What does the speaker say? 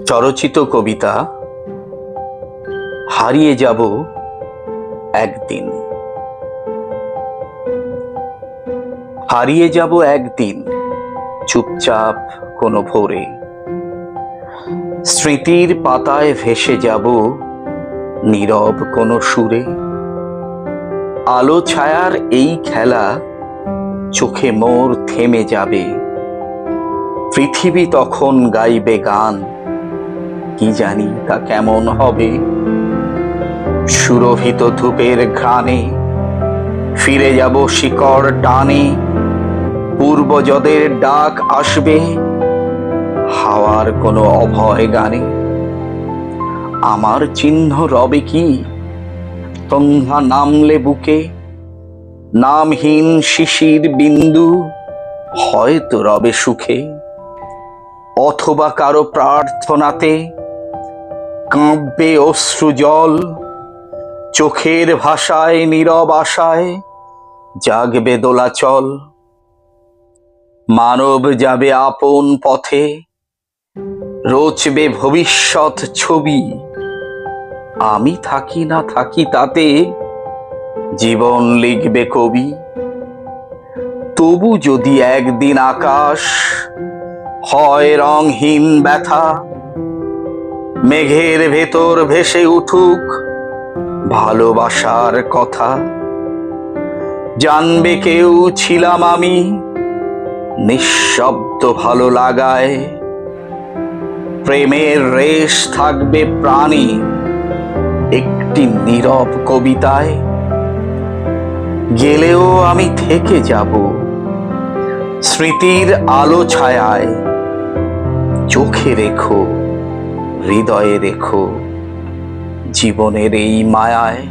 স্বরচিত কবিতা হারিয়ে যাব একদিন। হারিয়ে যাব একদিন চুপচাপ কোনো ভোরে, স্মৃতির পাতায় ভেসে যাব নীরব কোনো সুরে। আলো ছায়ার এই খেলা চোখে মোর থেমে যাবে, পৃথিবী তখন গাইবে গান, কি জানি তা কেমন হবে। সুরভিত ধূপের ঘ্রাণে ফিরে যাব শিকড় টানে, পূর্বজদের ডাক আসবে হাওয়ার কোনো অভয় গানে। আমার চিহ্ন রবে কি সন্ধ্যা নামলে বুকে, নামহীন শিশির বিন্দু হয়তো রবে সুখে, অথবা কারো প্রার্থনাতে কাঁপবে অশ্রু জল, চোখের ভাষায় নীরব আশায় জাগবে দোলাচল। মানব যাবে আপন পথে, রচবে ভবিষ্যৎ ছবি, আমি থাকি না থাকি তাতে জীবন লিখবে কবি। তবু যদি একদিন আকাশ হয় রংহীন ব্যথা, মেঘের ভেতর ভেসে উঠুক ভালোবাসার কথা, জানবে কেউ ছিলাম আমি নিঃশব্দ ভালো লাগায়, প্রেমের রেশ থাকবে প্রাণী একটি নীরব কবিতায়। গেলেও আমি থেকে যাব স্মৃতির আলো ছায়ায়, চোখে রেখো হৃদয়ে রেখো জীবনের এই মায়ায়।